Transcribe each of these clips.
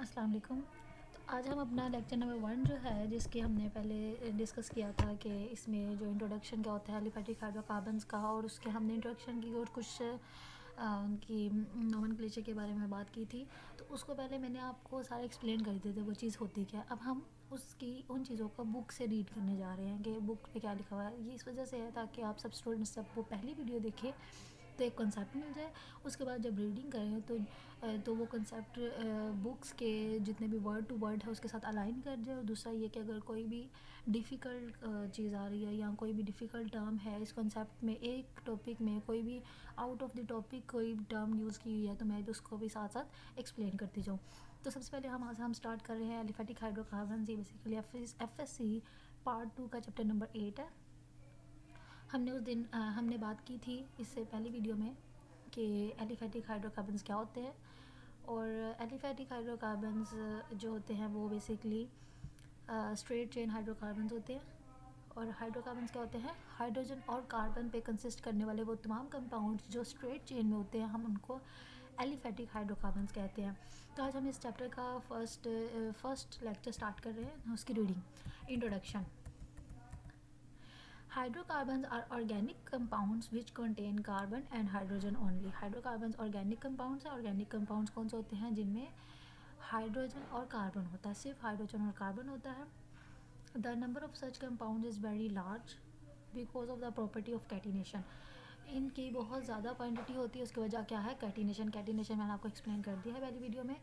अस्सलाम वालेकुम। तो आज हम अपना लेक्चर नंबर 1 जो है जिसके हमने पहले डिस्कस किया था कि इसमें जो इंट्रोडक्शन क्या होता है एलिफैटिक हाइड्रोकार्बन्स का, और उसके हमने इंट्रोडक्शन की और कुछ उनकी नोमेनक्लेचर के बारे में बात की थी। तो उसको पहले मैंने आपको सारा एक्सप्लेन कर दिए थे वो चीज़ होती क्या है। अब हम उसकी उन चीज़ों को बुक से रीड करने जा रहे हैं कि बुक पे क्या लिखा हुआ है। ये इस वजह से है ताकि आप सब स्टूडेंट्स जब वो पहली वीडियो देखें तो एक कंसेप्ट मिल जाए। उसके बाद जब रीडिंग करें तो वो कंसेप्ट बुक्स के जितने भी वर्ड टू वर्ड है उसके साथ अलाइन कर जाए। और दूसरा ये कि अगर कोई भी डिफ़िकल्ट चीज़ आ रही है या कोई भी डिफ़िकल्ट टर्म है इस कंसेप्ट में, एक टॉपिक में कोई भी आउट ऑफ द टॉपिक कोई टर्म यूज़ की हुई है, तो मैं भी उसको भी साथ साथ एक्सप्लेन करती जाऊँ। तो सबसे पहले हम स्टार्ट कर रहे हैं एलिफैटिक हाइड्रोकार्बन्स। ये बेसिकली FSC पार्ट 2 का चैप्टर नंबर 8 है। हमने उस दिन हमने बात की थी इससे पहली वीडियो में कि एलिफैटिक हाइड्रोकार्बन्स क्या होते हैं। और एलिफैटिक हाइड्रोकार्बन्स जो होते हैं वो बेसिकली स्ट्रेट चेन हाइड्रोकार्बन्स होते हैं। और हाइड्रोकार्बन्स क्या होते हैं? हाइड्रोजन और कार्बन पे कंसिस्ट करने वाले वो तमाम कंपाउंड्स जो स्ट्रेट चेन में होते हैं, हम उनको एलिफैटिक हाइड्रोकार्बन्स कहते हैं। तो आज हम इस चैप्टर का फर्स्ट लेक्चर स्टार्ट कर रहे हैं। उसकी reading introduction. Hydrocarbons are organic compounds which contain carbon and hydrogen only. Hydrocarbons organic compounds है। organic compounds कौन से होते हैं? जिनमें हाइड्रोजन और कार्बन होता है, सिर्फ हाइड्रोजन और कार्बन होता है। The number of such compounds is very large because of the property of catenation. इनकी बहुत ज़्यादा क्वांटिटी होती है, उसकी वजह क्या है? कैटिनेशन। कैटिनेशन मैंने आपको एक्सप्लेन कर दिया है पहली वीडियो में।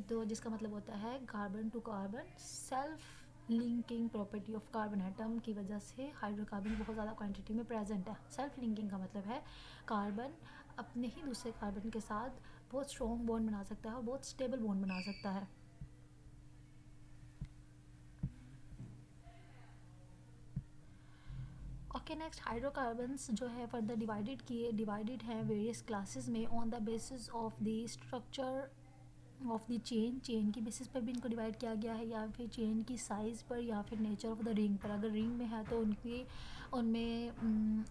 तो जिसका मतलब होता है carbon to carbon self linking property of carbon atom की वजह से हाइड्रोकार्बन बहुत ज़्यादा क्वांटिटी में प्रेजेंट है। सेल्फ लिंकिंग का मतलब है कार्बन अपने ही दूसरे कार्बन के साथ बहुत स्ट्रॉन्ग बॉन्ड बना सकता है और बहुत स्टेबल बॉन्ड बना सकता है। ओके, नेक्स्ट हाइड्रोकार्बन्स जो है फर्दर डिवाइडेड हैं वेरियस क्लासेस में on the basis of the structure of the chain की बेसिस पर भी इनको डिवाइड किया गया है, या फिर चेन की साइज़ पर, या फिर नेचर ऑफ द रिंग पर। अगर रिंग में है तो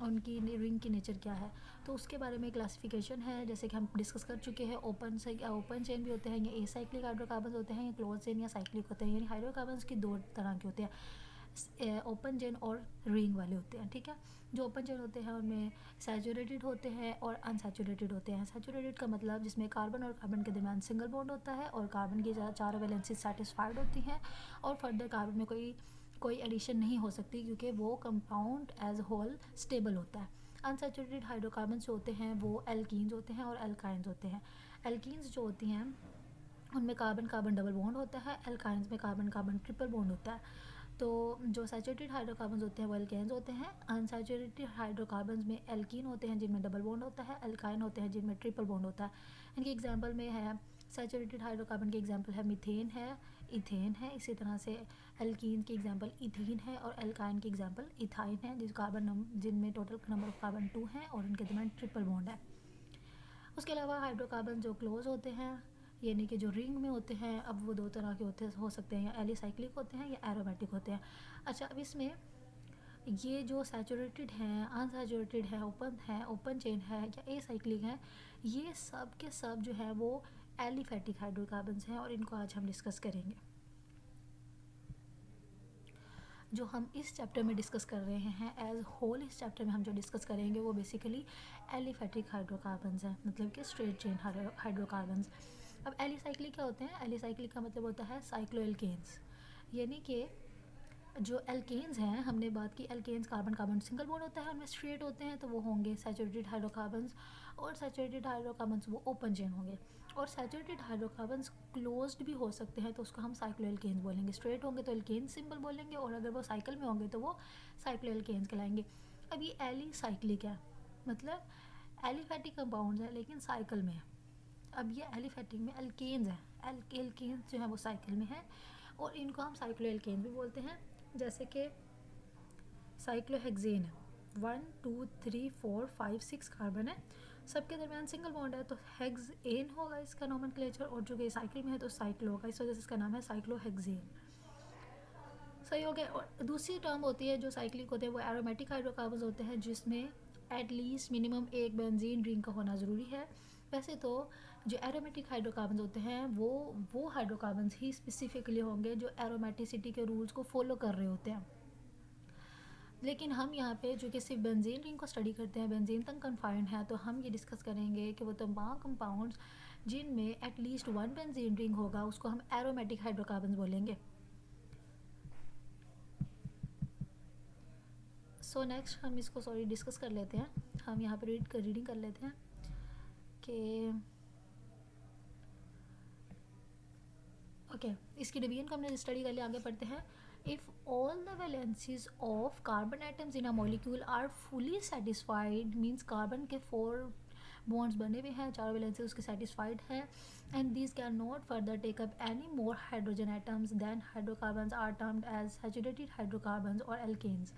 उनकी रिंग की नेचर क्या है, तो उसके बारे में क्लासिफिकेशन है जैसे कि हम डिस्कस कर चुके हैं। ओपन चेन भी होते हैं, या एसाइक्लिक हाइड्रोकार्बन्स होते हैं, या क्लोज चेन या साइक्लिक होते हैं। यानी हाइड्रोकार्बन्स की दो तरह के होते हैं, ओपन चेन और रिंग वाले होते हैं। ठीक है, जो ओपन चेन होते हैं उनमें सैचुरेटेड होते हैं और अनसैचुरेटेड होते हैं। सैचुरेटेड का मतलब जिसमें कार्बन और कार्बन के दरमियान सिंगल बॉन्ड होता है और कार्बन की चारों वैलेंसीज सेटिस्फाइड होती हैं, और फर्दर कार्बन में कोई एडिशन नहीं हो सकती क्योंकि वो कंपाउंड एज होल स्टेबल होता है। अनसैचुरेटेड हाइड्रोकार्बन जो होते हैं वो एल्कीन्स होते हैं और एल्काइंस होते हैं। एल्कीन्स जो होती हैं उनमें कार्बन कार्बन डबल बॉन्ड होता है, एल्काइंस में कार्बन कार्बन ट्रिपल बॉन्ड होता है। तो जो सैचुरेटेड हाइड्रोकार्बन्स होते हैं वो एल्केन्स होते हैं। अनसैचुरेटेड हाइड्रोकार्बन्स में एल्कीन होते हैं जिनमें डबल बॉन्ड होता है, एल्काइन होते हैं जिनमें ट्रिपल बॉन्ड होता है। इनके एग्जांपल में है, सैचुरेटेड हाइड्रोकार्बन के एग्जांपल है मीथेन है, इथेन है। इसी तरह से एल्कीन की एग्जांपल इथीन है और एल्काइन की एग्जांपल इथाइन है, जिनमें टोटल नंबर ऑफ कार्बन 2 हैं और उनके दरमियान ट्रिपल बॉन्ड है। उसके अलावा हाइड्रोकार्बन जो क्लोज होते हैं यानी कि जो रिंग में होते हैं, अब वो दो तरह के हो सकते हैं, या एलिसाइक्लिक होते हैं या एरोमेटिक होते हैं। अच्छा, अब इसमें ये जो सैचुरेटेड हैं, अनसैचुरेटेड है, ओपन चेन है या एसाइक्लिक है, ये सब के सब जो है वो एलिफैटिक हाइड्रोकार्बन्स हैं और इनको आज हम डिस्कस करेंगे। जो हम इस चैप्टर में डिस्कस कर रहे हैं एज होल, इस चैप्टर में हम जो डिस्कस करेंगे वो बेसिकली एलिफैटिक हाइड्रोकार्बन्स हैं, मतलब कि स्ट्रेट चेन हाइड्रोकार्बन्स। अब एलिसाइक्लिक क्या होते हैं? एलिसाइक्लिक का मतलब होता है साइक्लोएल्केन्स, यानी कि जो एल्केन्स हैं, हमने बात की alkanes carbon carbon single bond होता है, उनमें स्ट्रेट होते हैं तो वो होंगे सैचुरेटेड हाइड्रोकार्बन्स, और सैचुरेटेड हाइड्रोकार्बन्स वो ओपन चेन होंगे। और सैचुरेटेड हाइड्रोकार्बन्स क्लोज्ड भी हो सकते हैं तो उसको हम साइक्लोएल्केन्स बोलेंगे। स्ट्रेट होंगे तो एल्केन सिंबल बोलेंगे, और अगर वो साइकिल में होंगे तो वो साइक्लोएल्केन्स कहलाएंगे। अब ये एलिसाइक्लिक है, मतलब एलिफैटिक कंपाउंड्स है लेकिन साइकिल में है। अब ये एलिफैटिक में एल्केन्स हैं, एल्केन्स जो है वो साइकिल में है, और इनको हम साइक्लोएल्केन्स भी बोलते हैं। जैसे कि साइक्लोहेक्सेन है, 1 2 3 4 5 6 कार्बन है, सबके दरमियान सिंगल बॉन्ड है तो हेक्सेन होगा इसका नोमेनक्लेचर, और जो कि साइकिल में है तो साइक्लो होगा, इस वजह से इसका नाम है साइक्लोहेक्सेन। सही हो गया। और दूसरी टर्म होती है जो साइक्लिक होते हैं वो एरोमेटिक हाइड्रोकार्बन्स होते हैं, जिसमें एटलीस्ट मिनिमम एक बेंजीन रिंग का होना ज़रूरी है। वैसे तो जो एरोमेटिक हाइड्रोकार्बन होते हैं वो हाइड्रोकार्बन ही स्पेसिफिकली होंगे जो एरोमेटिसिटी के रूल्स को फॉलो कर रहे होते हैं। लेकिन हम यहाँ पे जो कि सिर्फ बेंजीन रिंग को स्टडी करते हैं, बेंजीन तक कन्फाइंड है, तो हम ये डिस्कस करेंगे कि वो तमाम कंपाउंड्स जिनमें एटलीस्ट वन बेंजीन रिंग होगा उसको हम एरोमेटिक हाइड्रोकार्बन बोलेंगे। सो नेक्स्ट हम इसको डिस्कस कर लेते हैं। हम यहाँ पे रीडिंग कर लेते हैं कि ओके इसकी डिवीजन को हमने स्टडी कर लिया, आगे पढ़ते हैं। If all the valencies of carbon atoms in a molecule are fully satisfied, means carbon के 4 बॉन्ड्स बने हुए हैं, 4 वैलेंसी उसके सेटिस्फाइड है, and this can not further take up any more hydrogen atoms, then hydrocarbons are termed as saturated hydrocarbons और alkanes.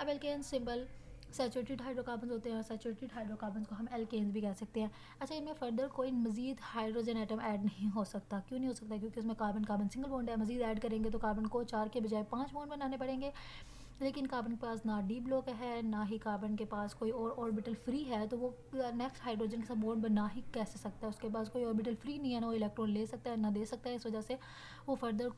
अब alkanes simple saturated hydrocarbon होते हैं, सैचुरेटेड हाइड्रोकार्बन को हम एल्केन्स भी कह सकते हैं। अच्छा, इनमें फर्दर कोई मजीद हाइड्रोजन एटम ऐड नहीं हो सकता। क्यों नहीं हो सकता? क्योंकि उसमें कार्बन कार्बन सिंगल बॉन्ड है, मजीद ऐड करेंगे तो कार्बन को 4 के बजाय 5 बॉन्ड बनाने पड़ेंगे। लेकिन कार्बन के पास ना डी ब्लॉक है, ना ही कार्बन के पास कोई और ऑर्बिटल फ्री है, तो वो नेक्स्ट हाइड्रोजन के साथ बॉन्ड बना ही कैसे सकता है? उसके पास कोई ऑर्बिटल फ्री नहीं है, ना वो इलेक्ट्रॉन ले सकता है ना दे सकता है। इस वजह से वो फर्दर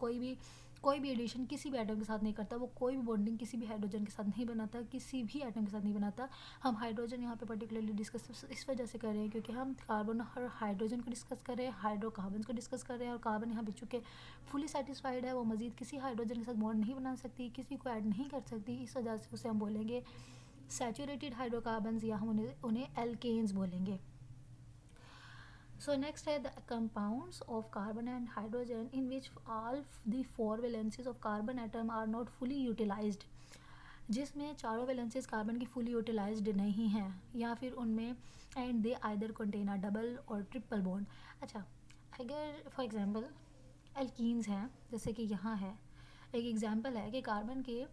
कोई भी एडिशन किसी भी एटम के साथ नहीं करता, वो कोई भी बॉन्डिंग किसी भी हाइड्रोजन के साथ नहीं बनाता, किसी भी एटम के साथ नहीं बनाता। हम हाइड्रोजन यहाँ पे पर्टिकुलरली डिस्कस इस वजह से कर रहे हैं क्योंकि हम कार्बन और हाइड्रोजन को डिस्कस कर रहे हैं, हाइड्रोकार्बन को डिस्कस कर रहे हैं, और कार्बन यहाँ पे चूँकि फुली सेटिस्फाइड है, वो मजीद किसी हाइड्रोजन के साथ बॉन्ड नहीं बना सकती, किसी को ऐड नहीं कर सकती। इस वजह से उसे हम बोलेंगे सैचुरेटेड हाइड्रोकार्बन, या हम उन्हें एल्केन्स बोलेंगे। So next है the compounds of carbon and hydrogen in which all the 4 valencies of carbon atom are not fully utilized, जिसमें चारों वैलेंसीज कार्बन की फुली यूटिलाइज्ड नहीं हैं, या फिर उनमें and they either contain a double और ट्रिपल बॉन्ड। अच्छा, अगर फॉर एग्जांपल एल्कीन्स हैं, जैसे कि यहाँ है एक एग्जांपल है कि कार्बन के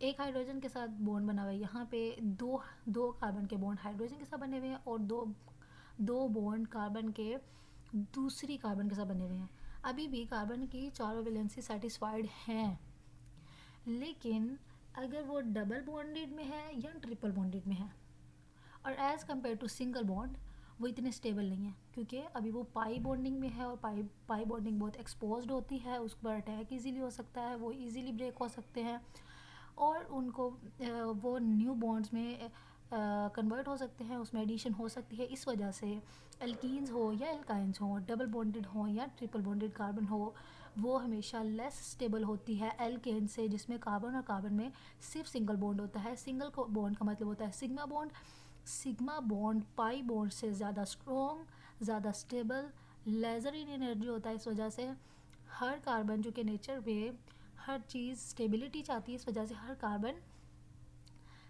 एक हाइड्रोजन के साथ बॉन्ड बना हुआ है, यहाँ पे दो कार्बन के बॉन्ड हाइड्रोजन के साथ बने हुए हैं और दो बॉन्ड कार्बन के दूसरी कार्बन के साथ बने हुए हैं। अभी भी कार्बन की चारों वैलेंसी सेटिस्फाइड हैं, लेकिन अगर वो डबल बॉन्डेड में है या ट्रिपल बॉन्डेड में है, और as compare to single bond वो इतने स्टेबल नहीं है, क्योंकि अभी वो पाई बॉन्डिंग में है, और पाई बॉन्डिंग बहुत एक्सपोज्ड होती है, उस पर अटैक इजीली हो सकता है, वो इजीली ब्रेक हो सकते हैं, और उनको वो न्यू बॉन्ड्स में कन्वर्ट हो सकते हैं, उसमें एडिशन हो सकती है। इस वजह से एल्कीन्स हो या एल्काइंस हो, डबल बॉन्डेड हो या ट्रिपल बॉन्डेड कार्बन हो, वो हमेशा लेस स्टेबल होती है एल्केन से, जिसमें कार्बन और कार्बन में सिर्फ सिंगल बॉन्ड होता है। सिंगल बॉन्ड का मतलब होता है sigma bond. Sigma bond pi bond से ज़्यादा स्ट्रॉन्ग, ज़्यादा स्टेबल, लेज़र इन एनर्जी होता है। इस वजह से हर कार्बन जो कि नेचर पे हर चीज़ स्टेबिलिटी चाहती है, इस वजह से हर कार्बन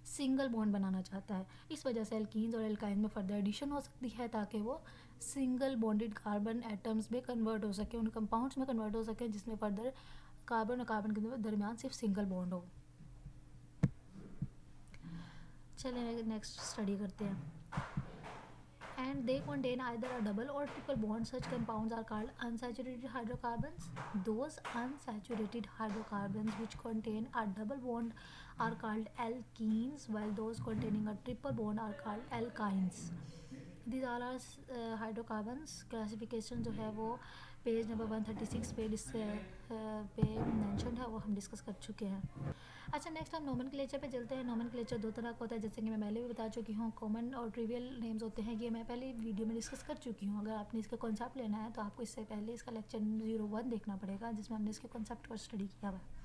सिंगल बॉन्ड बनाना चाहता है। इस वजह से एल्कीन्स और एल्काइन में फर्दर एडिशन हो सकती है ताकि वो सिंगल बॉन्डेड कार्बन एटम्स में कन्वर्ट हो सके, उन कंपाउंड्स में कन्वर्ट हो सके जिसमें फर्दर कार्बन और कार्बन के दरमियान सिर्फ सिंगल बॉन्ड हो। चलिए नेक्स्ट स्टडी करते हैं। And they contain either a double or triple bond. Such compounds are called unsaturated hydrocarbons. Those unsaturated hydrocarbons which contain a double bond are called alkenes, while those containing a triple bond are called alkynes. These all are hydrocarbons. Classification जो है वो page number 136 पे mention है, वो हम discuss कर चुके हैं। अच्छा, नेक्स्ट हम नोमेनक्लेचर पे चलते हैं। नोमेनक्लेचर 2 तरह का होता है, जैसे कि मैं पहले भी बता चुकी हूँ। कॉमन और ट्रिवियल नेम्स होते हैं, ये मैं पहले वीडियो में डिस्कस कर चुकी हूँ। अगर आपने इसका कॉन्सेप्ट लेना है तो आपको इससे पहले इसका लेक्चर 01 देखना पड़ेगा, जिसमें हमने इसके कॉन्सेप्ट पर स्टडी किया हुआ है।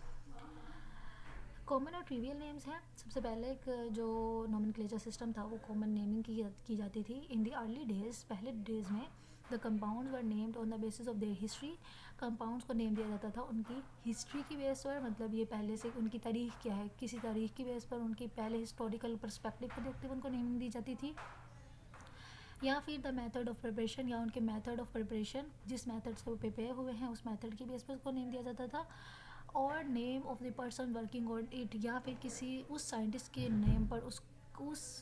कॉमन और ट्रिवियल नेम्स हैं। सबसे पहले एक जो नोमेनक्लेचर सिस्टम था वो कॉमन नेमिंग की जाती थी। इन द अर्ली डेज, पहले डेज में the compounds were named on the basis of their history. Compounds को नेम दिया जाता था उनकी हिस्ट्री की बेस पर, मतलब ये पहले से उनकी तारीख क्या है, किसी तारीख की बेस पर उनकी पहले हिस्टोरिकल पर्सपेक्टिव को देखते हुए उनको नेमिंग दी जाती थी। या फिर द मेथड ऑफ प्रिपरेशन, या उनके मेथड ऑफ प्रिपरेशन, जिस मेथड से वो प्रिपेयर हुए हैं उस मेथड की बेस पर उसको नेम दिया जाता था। और name of the person working on it, या फिर किसी उस साइंटिस्ट के नेम पर उस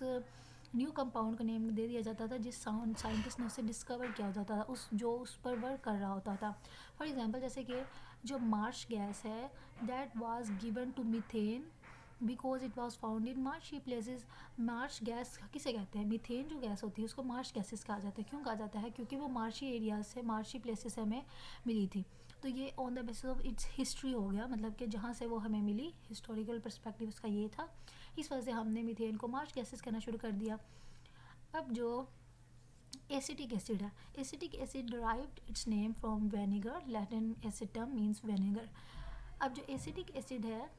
न्यू कंपाउंड का नेम दे दिया जाता था जिस साइंटिस्ट ने उसे डिस्कवर किया जाता था, उस पर वर्क कर रहा होता था। फॉर एग्जांपल, जैसे कि जो मार्श गैस है that was given to methane, because it was found in marshy places. Marsh gas किसे कहते हैं? मीथेन जो गैस होती है उसको मार्श गैसेस कहा जाता है। क्यों कहा जाता है? क्योंकि वो मार्शी एरियाज से, मार्शी प्लेसेस से हमें मिली थी। तो ये on the basis of its history हो गया, मतलब कि जहाँ से वो हमें मिली, हिस्टोरिकल पर्सपेक्टिव उसका ये था। इस वजह से हमने मीथेन को मार्श गैसेस कहना शुरू कर दिया। अब जो एसिटिक एसिड है, acetic acid derived it's name from vinegar, Latin एसिटम means vinegar. अब जो एसिटिक एसिड है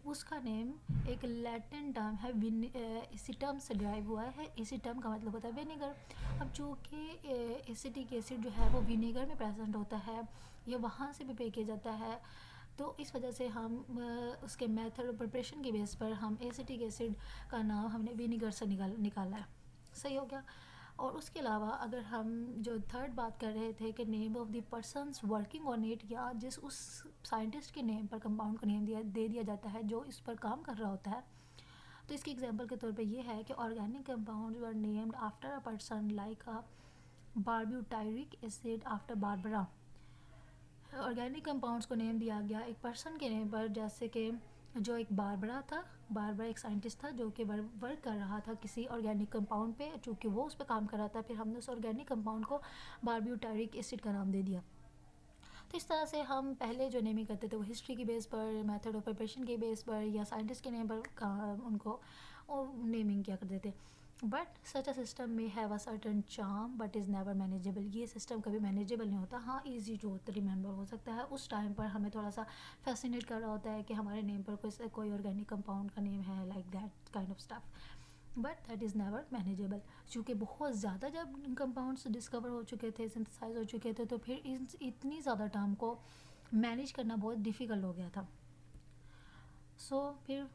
उसका नेम एक लैटिन टर्म है एसिटम से डिराइव हुआ है। एसिटम का मतलब होता है विनेगर। अब जो कि एसिटिक एसिड जो है वो विनेगर में प्रेजेंट होता है, ये वहाँ से भी पे किया जाता है। तो इस वजह से हम उसके मेथड और प्रिपरेशन के बेस पर हम एसिटिक एसिड का नाम हमने विनेगर से निकाला है। सही हो गया। और उसके अलावा अगर हम जो थर्ड बात कर रहे थे कि name of the persons working on it, या जिस उस साइंटिस्ट के नेम पर कंपाउंड को नेम दे दिया जाता है जो इस पर काम कर रहा होता है। तो इसके एग्जांपल के तौर पे ये है कि organic compounds were named after a person, like a barbituric acid after Barbara. Organic compounds को नेम दिया गया एक पर्सन के नेम पर, जैसे कि जो एक बारबरा था। बारबरा एक साइंटिस्ट था जो कि वर्क कर रहा था किसी ऑर्गेनिक कंपाउंड पे, चूँकि वो उस पर काम कर रहा था, फिर हमने उस ऑर्गेनिक कंपाउंड को बारब्यूटारिक एसिड का नाम दे दिया। तो इस तरह से हम पहले जो नेमिंग करते थे वो हिस्ट्री की बेस पर, मेथड ऑफ प्रिपरेशन के बेस पर, या साइंटिस्ट के नेम पर उनको नेमिंग किया करते थे। बट सच अ सिस्टम में have a certain charm but is never manageable. ये सिस्टम कभी मैनेजेबल नहीं होता। हाँ, ईजी टू रिमेंबर हो सकता है, उस टाइम पर हमें थोड़ा सा फैसिनेट कर रहा होता है कि हमारे नेम पर कोई ऑर्गेनिक कंपाउंड का नेम है, like that kind of stuff, but that is never manageable. क्योंकि बहुत ज़्यादा जब कंपाउंड्स डिस्कवर हो चुके थे, सिंथेसाइज हो चुके थे, तो फिर इतनी ज़्यादा टर्म को मैनेज करना बहुत डिफ़िकल्ट हो गया था। फिर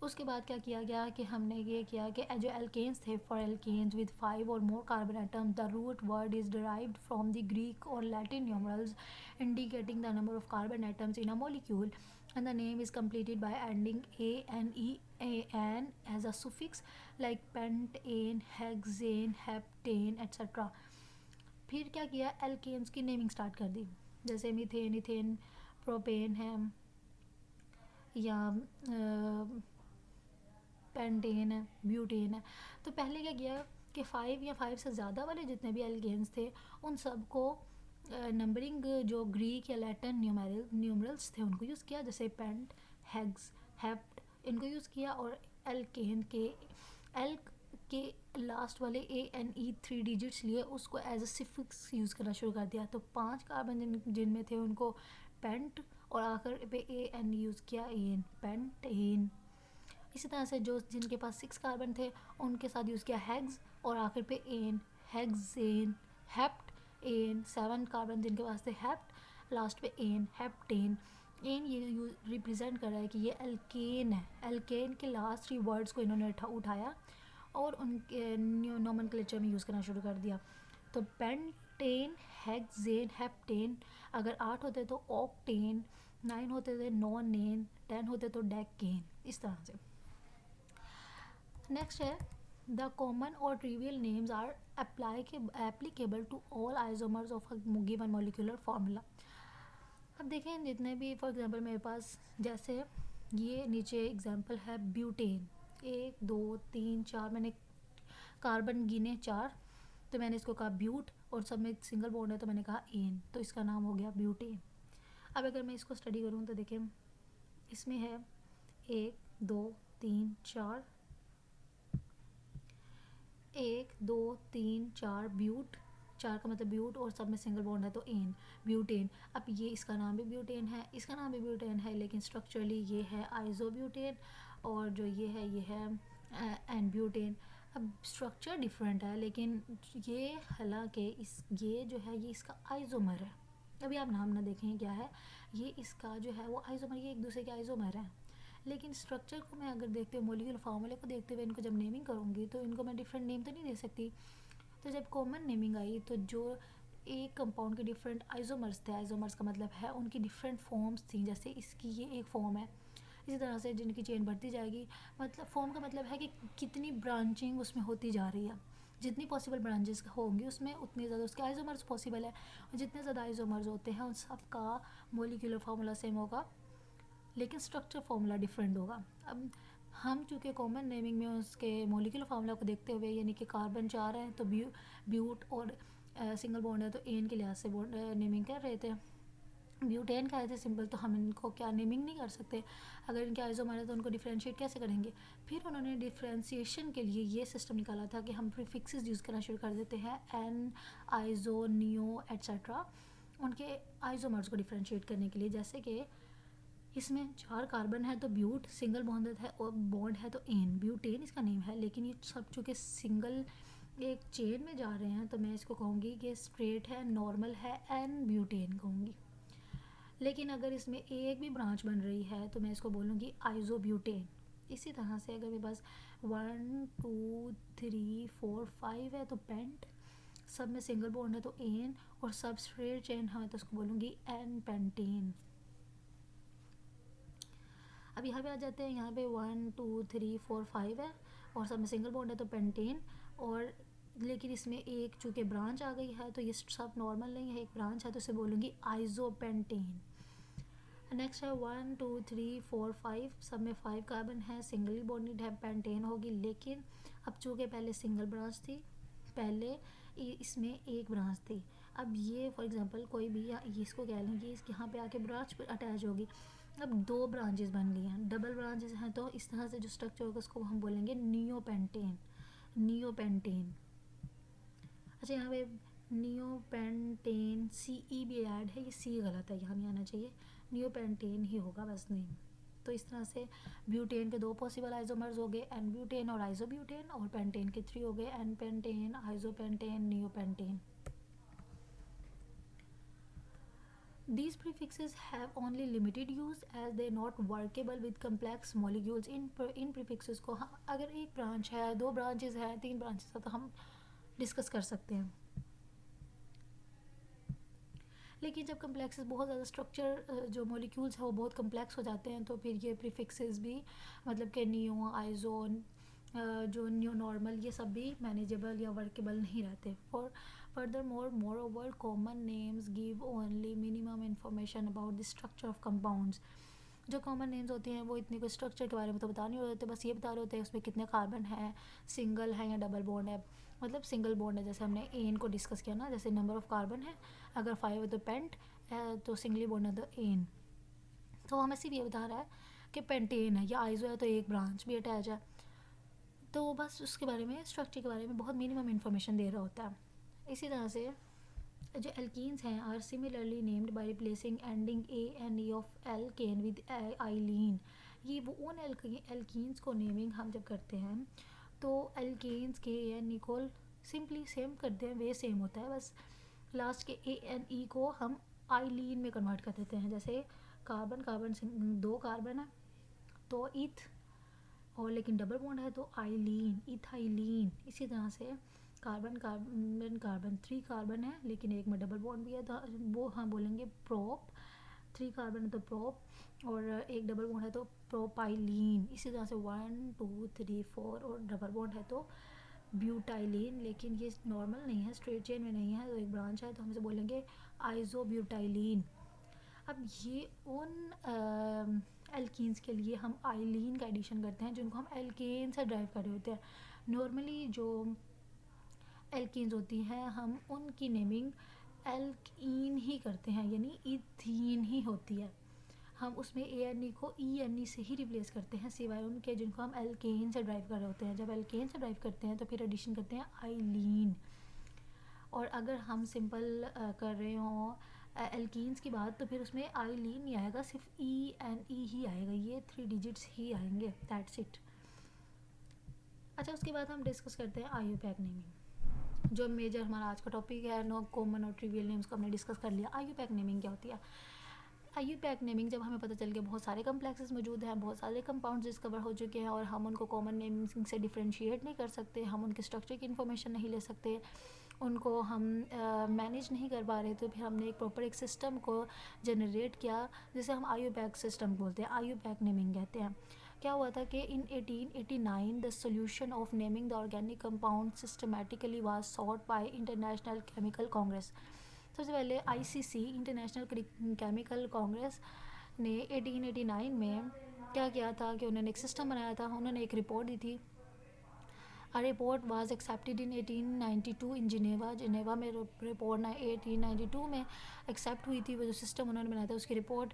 उसके बाद क्या किया गया कि हमने ये किया कि जो एल्केन्स थे, फॉर एल्केन्स विद 5 और more carbon atoms the root word is derived from the Greek और Latin numerals indicating the number of carbon atoms in a molecule, and the name is completed by adding an as a suffix like pentane, hexane, heptane etc. फिर क्या किया, alkanes की naming start कर दी, जैसे methane, ethane, propane है, या pentane है, butane है। तो पहले क्या किया कि 5 या 5 से ज़्यादा वाले जितने भी एल्केन्स थे उन सबको नंबरिंग जो ग्रीक या लैटिन न्यूमरल्स थे उनको यूज़ किया, जैसे पेंट, हेक्स, हेप्ट, इनको यूज़ किया। और एल्केन के एल्क के लास्ट वाले ANE 3 डिजिट्स लिए उसको एज अ सिफिक्स यूज़ करना शुरू कर दिया। तो 5 कार्बन जिनमें थे उनको पेंट, और आखिर पे AN यूज़ किया, एन, पेंटेन। इसी तरह से जो जिनके पास 6 कार्बन थे उनके साथ यूज़ किया हेक्स, और आखिर पे ane, hexane, hept, ane. 7 carbon जिनके पास थे हेप्ट, लास्ट पे एन, हेप्टेन। एन ये रिप्रेजेंट कर रहा है कि ये एल्केन है। एल्केन के लास्ट 3 वर्ड्स को इन्होंने उठाया और उनके नोमेनक्लेचर में यूज़ करना शुरू कर दिया। तो पेंटेन, हेक्सेन, हेप्टेन, अगर 8 होते तो ऑक्टेन, 9 होते थे नॉनेन, 10 होते तो डेकेन, इस तरह से। नेक्स्ट है द कॉमन और trivial names are applicable to all isomers of a given molecular formula. अब देखें जितने भी, फॉर एग्जांपल मेरे पास जैसे ये नीचे एग्जांपल है ब्यूटेन, 1 2 3 4, मैंने कार्बन गिने 4, तो मैंने इसको कहा ब्यूट, और सब में सिंगल बॉन्ड है तो मैंने कहा एन, तो इसका नाम हो गया ब्यूटेन। अब अगर मैं इसको स्टडी करूँ तो देखें इसमें है 1 2 3 4, 1 2 3 4 ब्यूट, 4 का मतलब ब्यूट, और सब में सिंगल बॉन्ड है तो एन, ब्यूटेन। अब ये इसका नाम भी ब्यूटेन है, इसका नाम भी ब्यूटेन है, लेकिन स्ट्रक्चरली ये है आइसोब्यूटेन, और जो ये है एन ब्यूटेन। अब स्ट्रक्चर डिफरेंट है, लेकिन ये हालांकि ये जो है ये इसका आइसोमर है। अभी आप नाम ना देखें क्या है, ये इसका जो है वो आइसोमर, ये एक दूसरे के आइसोमर है। लेकिन स्ट्रक्चर को मैं अगर देखते हुए, मॉलिक्यूलर फार्मूले को देखते हुए इनको जब नेमिंग करूँगी तो इनको मैं डिफरेंट नेम तो नहीं दे सकती। तो जब कॉमन नेमिंग आई तो जो एक कंपाउंड के डिफरेंट आइसोमर्स थे, आइसोमर्स का मतलब है उनकी डिफरेंट फॉर्म्स थी, जैसे इसकी ये एक फॉर्म है, इसी तरह से जिनकी चेन बढ़ती जाएगी। मतलब फॉर्म का मतलब है कि कितनी ब्रांचिंग उसमें होती जा रही है, जितनी पॉसिबल ब्रांचेस होंगी उसमें उतनी ज़्यादा उसके आइसोमर्स पॉसिबल है, और जितने ज़्यादा आइसोमर्स होते हैं उन सब का मॉलिक्यूलर फार्मूला सेम होगा, लेकिन स्ट्रक्चर फार्मूला डिफरेंट होगा। अब हम चूँकि कॉमन नेमिंग में उसके मॉलिक्यूलर फार्मूला को देखते हुए, यानी कि कार्बन 4 है तो ब्यूट और सिंगल बॉन्ड है तो एन के लिहाज से बॉन्ड नेमिंग कर रहे थे। ब्यूटेन का ऐसे सिंपल तो हम इनको क्या नेमिंग नहीं कर सकते, अगर इनके आइसोमर है तो उनको डिफ्रेंशिएट कैसे करेंगे। फिर उन्होंने डिफ्रेंशिएशन के लिए ये सिस्टम निकाला था कि हम प्रीफिक्सेस यूज़ करना शुरू कर देते हैं, एन, आइसो, नियो एट्सेट्रा, उनके आइसोमर्स को डिफ्रेंशिएट करने के लिए। जैसे कि इसमें 4 कार्बन है तो ब्यूट, सिंगल बॉन्ड है और बॉन्ड है तो एन, ब्यूटेन इसका नेम है। लेकिन ये सब चूँकि सिंगल एक चेन में जा रहे हैं तो मैं इसको कहूँगी कि स्ट्रेट है, नॉर्मल है, एन ब्यूटेन कहूँगी। लेकिन अगर इसमें एक भी ब्रांच बन रही है तो मैं इसको बोलूँगी आइसोब्यूटेन। इसी तरह से अगर मेरे पास 1 2 3 4 5 है तो पेंट, सब में सिंगल बॉन्ड है तो एन, और सब स्ट्रेट चेन है तो उसको बोलूँगी एन पेंटेन। अब यहाँ पे आ जाते हैं, यहाँ पे 1 2 3 4 5 है और सब में सिंगल बॉन्ड है तो पेंटेन। और लेकिन इसमें एक चूँकि ब्रांच आ गई है तो ये सब नॉर्मल नहीं है, एक ब्रांच है तो इसे बोलूँगी आइसोपेंटेन। नेक्स्ट है 1 2 3 4 5, सब में 5 कार्बन है, सिंगली बॉन्डेड है, पेंटेन होगी। लेकिन अब चूँकि पहले सिंगल ब्रांच थी, पहले इसमें एक ब्रांच थी, अब ये फॉर एग्जांपल कोई भी इसको कह लें कि यहाँ पे आके ब्रांच अटैच होगी। अब 2 ब्रांचेस बन गई हैं, डबल ब्रांचेस हैं तो इस तरह से जो स्ट्रक्चर होगा उसको हम बोलेंगे नियोपेंटेन, नियोपेंटेन। अच्छा, यहाँ पे नियोपेंटेन सी ई भी ऐड है, ये सी गलत है, यहाँ नहीं आना चाहिए, नियोपेंटेन ही होगा बस नेम। तो इस तरह से ब्यूटेन के 2 पॉसिबल आइसोमर्स हो गए, एन ब्यूटेन और आइसोब्यूटेन, और पेंटेन के 3 हो गए, n pentane, isopentane, neopentane. These prefixes have only limited use as they are not workable with complex molecules. In prefixes को हम अगर एक ब्रांच है, 2 ब्रांचेस है, 3 ब्रांचेस है तो हम डिस्कस कर सकते हैं। लेकिन जब कम्प्लेक्सेस बहुत ज़्यादा स्ट्रक्चर जो मॉलिक्यूल्स है वो बहुत कम्प्लेक्स हो जाते हैं तो फिर ये प्रीफिक्सेस भी, मतलब कि नियो, आइजोन, जो नियो नॉर्मल, ये सब भी मैनेजेबल या वर्केबल नहीं रहते। For further more over common names give only minimum information about the structure of compounds. जो कॉमन नेम्स होते हैं वो इतने कोई स्ट्रक्चर के बारे में तो बता नहीं होते, बस ये बता रहे होते हैं उसमें कितने कार्बन है, सिंगल है या डबल बॉन्ड है। मतलब सिंगल बॉन्ड है, जैसे हमने एन को डिस्कस किया ना, जैसे नंबर ऑफ़ कार्बन है, अगर 5 है तो पेंट है, तो सिंगली बॉन्ड है तो एन। तो हमें सिर्फ ये बता रहा है कि पेंटेन है या आइजो है तो एक ब्रांच भी अटैच है, तो बस उसके बारे में, स्ट्रक्चर के बारे में बहुत मिनिमम इन्फॉर्मेशन दे रहा होता है। इसी तरह से जो एल्कीन्स हैं are similarly named by replacing ending A N E of alkane with ylene. ये वो उन एल्कीन्स को नेमिंग हम जब करते हैं तो एल्केन्स के ए एन ई को सिंपली सेम करते हैं, वे सेम होता है, बस लास्ट के ए एन ई को हम आइलीन में कन्वर्ट कर देते हैं। जैसे कार्बन कार्बन 2 कार्बन है तो इथ, और लेकिन डबल बॉन्ड है तो आइलीन, इथाइलीन। इसी तरह से कार्बन कार्बन कार्बन 3 कार्बन है लेकिन एक में डबल बॉन्ड भी है तो वो हम बोलेंगे प्रोप, 3 कार्बन है तो प्रोप, और एक डबल बॉन्ड है तो प्रोपाइलीन। इसी तरह से 1 2 3 4 और डबल बॉन्ड है तो ब्यूटाइलिन, लेकिन ये नॉर्मल नहीं है, स्ट्रेट चेन में नहीं है, तो एक ब्रांच है तो हम इसे बोलेंगे आइसोब्यूटाइलिन। अब ये उन एल्कीन्स के लिए हम आइलीन का एडिशन करते हैं जिनको हम एल्केन से ड्राइव कर रहे होते हैं। नॉर्मली जो एल्कीन्स होती हैं हम उनकी नेमिंग एल्कीन ही करते हैं, यानी इथीन ही होती है, हम उसमें ए एन ई को ई एन ई से ही रिप्लेस करते हैं, सिवाय उनके जिनको हम एल्केन से ड्राइव कर रहे होते हैं। जब एल्केन से ड्राइव करते हैं तो फिर एडिशन करते हैं आइलीन। और अगर हम सिंपल कर रहे हों एल्कीन्स की बात तो फिर उसमें आइलीन नहीं आएगा, सिर्फ ई एन ई ही आएगा, ये 3 डिजिट्स ही आएंगे, दैट्स इट। अच्छा, उसके बाद हम डिस्कस करते हैं आईयूपैक नेमिंग, जो मेजर हमारा आज का टॉपिक है। नो कॉमन और ट्रिवियल नेम्स को हमने डिस्कस कर लिया। आईयूपैक नेमिंग क्या होती है? आईयूपैक नेमिंग जब हमें पता चल गया बहुत सारे कम्प्लेक्सेस मौजूद हैं, बहुत सारे कंपाउंड्स डिस्कवर हो चुके हैं और हम उनको कॉमन नेमिंग से डिफ्रेंशिएट नहीं कर सकते, हम उनके स्ट्रक्चर की इन्फॉर्मेशन नहीं ले सकते, उनको हम मैनेज नहीं कर पा रहे, तो फिर हमने एक प्रॉपर एक सिस्टम को जनरेट किया जिसे हम आईयूपैक सिस्टम बोलते हैं, आईयूपैक नेमिंग कहते हैं। क्या हुआ था कि in 1889 the solution of naming the organic compound systematically was sought by International Chemical Congress. सबसे पहले आईसीसी, इंटरनेशनल केमिकल कांग्रेस, ने 1889 में क्या किया था कि उन्होंने एक सिस्टम बनाया था, उन्होंने एक रिपोर्ट दी थी। A report was accepted in 1892 in Geneva में रिपोर्ट 1892 में एक्सेप्ट हुई थी, वो जो सिस्टम उन्होंने बनाया था उसकी रिपोर्ट,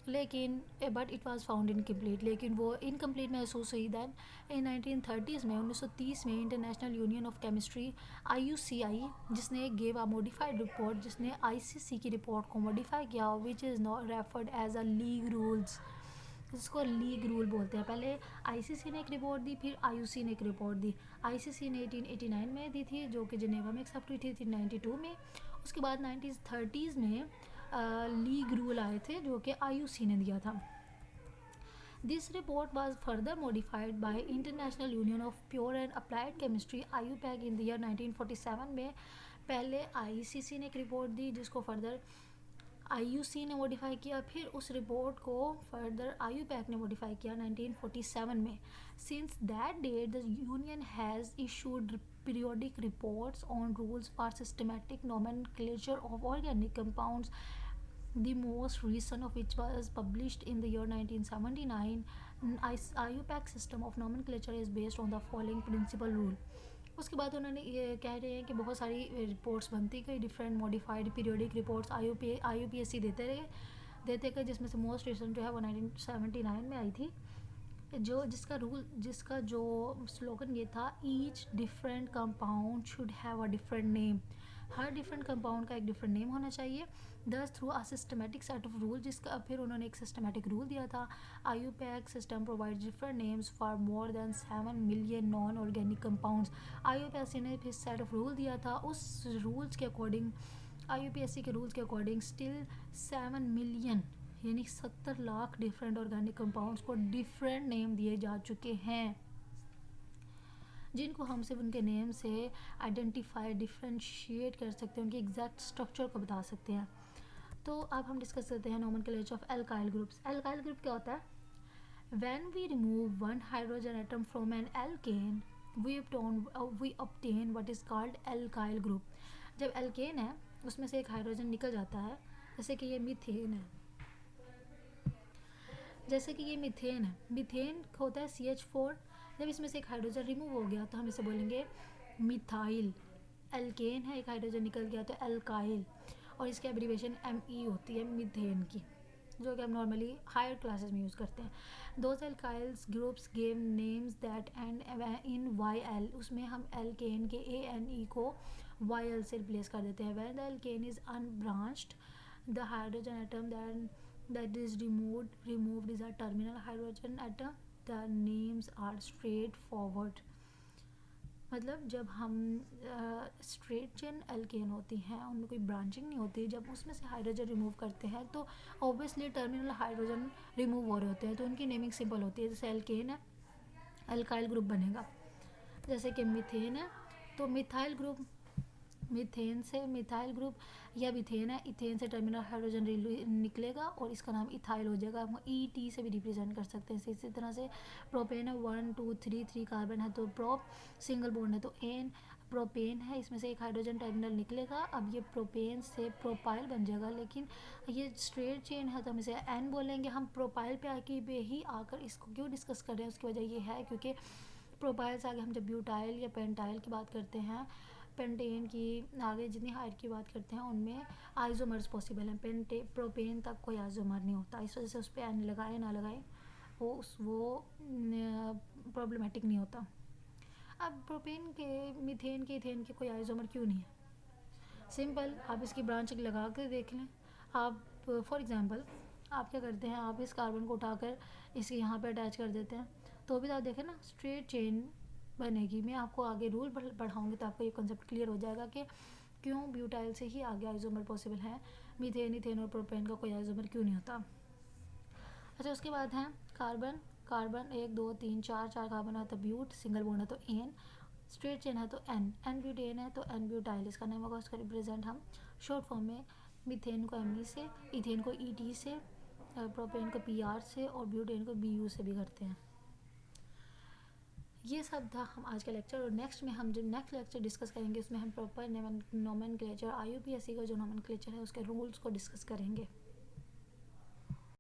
लेकिन but it was found incomplete, लेकिन वो इनकम्प्लीट महसूस हुई। दैन इन 1930s में 1930 में International Union of Chemistry IUCI जिसने गेव आ मॉडिफाइड रिपोर्ट, जिसने ICC की रिपोर्ट को मॉडिफाई किया, which is not referred as a league rules, जिसको लीग रूल बोलते हैं। पहले ICC ने एक रिपोर्ट दी, फिर IUC ने एक रिपोर्ट दी। ICC ने 1889 में दी थी जो कि जिनेवा में एक्सेप्ट हुई थी 1892 में। उसके बाद 1930s में लीग रूल आए थे जो कि IUC ने दिया था। This report was further modified by international Union of pure and applied chemistry IUPAC in the year 1947 में। पहले ICC ने एक रिपोर्ट दी जिसको फर्दर IUC ने मॉडिफाई किया, फिर उस रिपोर्ट को फर्दर IUPAC ने मॉडिफाई किया 1947 में। Since that date the union has issued periodic reports on rules for systematic nomenclature of organic compounds, the most recent of which was published in the year 1979. IUPAC system of nomenclature is based on the following principal rule. उसके बाद उन्होंने ये कह रहे हैं कि बहुत सारी रिपोर्ट्स बनती गई, different modified periodic reports IUPAC देते गए, जिसमें से मोस्ट रिसेंट जो है वो 1979 में आई थी, जिसका जो स्लोगन ये था, each different compound should have a different name, her different compound का एक डिफरेंट नेम होना चाहिए। दस through a systematic set of rule, जिसका फिर उन्होंने एक सिस्टमेटिक रूल दिया था। IUPAC system provide different names for more than 7 million non organic compounds. IUPAC ने फिर सेट ऑफ रूल दिया था, उस रूल्स के अकॉर्डिंग, IUPAC के रूल्स के अकॉर्डिंग स्टिल 7 मिलियन यानी 70 लाख डिफरेंट ऑर्गेनिक कंपाउंड्स को डिफरेंट नेम दिए जा चुके हैं, जिनको हम सिर्फ उनके नेम से आइडेंटिफाई डिफ्रेंशिएट कर सकते हैं, उनके एग्जैक्ट स्ट्रक्चर को बता सकते हैं। तो अब हम डिस्कस करते हैं nomenclature of alkyl groups. Alkyl group क्या होता है? When we remove one hydrogen atom from an alkane we obtain what is called alkyl group. जब एल्केन है उसमें से एक हाइड्रोजन निकल जाता है, जैसे कि ये मीथेन है, मीथेन होता है CH4। जब इसमें से एक हाइड्रोजन रिमूव हो गया तो हम इसे बोलेंगे मिथाइल। एल्केन है, एक हाइड्रोजन निकल गया तो एल्काइल, और इसकी एब्रीवेशन ME होती है मीथेन की, जो कि हम नॉर्मली हायर क्लासेस में यूज़ करते हैं। Those alkyls groups give names that end in YL, उसमें हम एल्केन के ANE को YL से रिप्लेस कर देते हैं। When the alkene is unbranched the hydrogen atom that is removed is a terminal hydrogen atom, the names are straight forward। मतलब जब हम स्ट्रेट चेन एल्केन होती हैं उनमें कोई ब्रांचिंग नहीं होती, जब उसमें से हाइड्रोजन रिमूव करते हैं तो ऑब्वियसली टर्मिनल हाइड्रोजन रिमूव हो रहे होते हैं, तो उनकी नेमिंग सिंपल होती है। जैसे एल्केन है, एल्काइल ग्रुप बनेगा। जैसे कि मीथेन है तो मिथाइल ग्रुप, मीथेन से मिथाइल ग्रुप, या मीथेन है, इथेन से टर्मिनल हाइड्रोजन निकलेगा और इसका नाम इथाइल हो जाएगा। हम ET से भी रिप्रेजेंट कर सकते हैं। इसी तरह से प्रोपेन है, 1 2 3 कार्बन है तो प्रोप, सिंगल बॉन्ड है तो एन। प्रोपेन है, इसमें से एक हाइड्रोजन टर्मिनल निकलेगा, अब ये प्रोपेन से प्रोपाइल बन जाएगा, लेकिन ये स्ट्रेट चेन है तो हम इसे एन बोलेंगे। हम प्रोपाइल पे ही आकर इसको क्यों डिस्कस कर रहे हैं, उसकी वजह ये है क्योंकि प्रोपाइल से आगे हम जब ब्यूटाइल या पेंटाइल की बात करते हैं, पेंटेन की आगे जितनी हाइट की बात करते हैं उनमें आइसोमर्स पॉसिबल हैं। प्रोपेन तक कोई आइसोमर नहीं होता, इस वजह से उस पर एन लगाए ना लगाए वो प्रॉब्लमेटिक नहीं होता। अब प्रोपेन के, मीथेन के, इथेन के कोई आइसोमर क्यों नहीं है? सिंपल, आप इसकी ब्रांचिंग लगा कर देख लें। आप फॉर एग्जांपल आप क्या करते हैं, आप इस कार्बन को उठाकर इसके यहाँ पे अटैच कर देते हैं, तो भी तो आप देखें ना स्ट्रेट चेन बनेगी। मैं आपको आगे रूल पढ़ाऊँगी तो आपको ये कॉन्सेप्ट क्लियर हो जाएगा कि क्यों ब्यूटाइल से ही आगे आइसोमर पॉसिबल है, मीथेन, इथेन और प्रोपेन का कोई आइसोमर क्यों नहीं होता। अच्छा, उसके बाद है कार्बन। 1 2 3 4 कार्बन है तो ब्यूट, सिंगल बॉन्ड है तो एन, स्ट्रेट चेन है तो एन ब्यूटेन है तो एन ब्यूटाइल इसका नेम होगा। उसका रिप्रेजेंट हम शॉर्ट फॉर्म में मीथेन को ME से, इथेन को ET से, प्रोपेन को PR से और ब्यूटेन को BU से भी करते हैं। ये सब था हम आज का लेक्चर, और नेक्स्ट में हम जब नेक्स्ट लेक्चर डिस्कस करेंगे उसमें हम प्रॉपर नोमेनक्लेचर IUPAC का जो नोमेनक्लेचर है उसके रूल्स को डिस्कस करेंगे।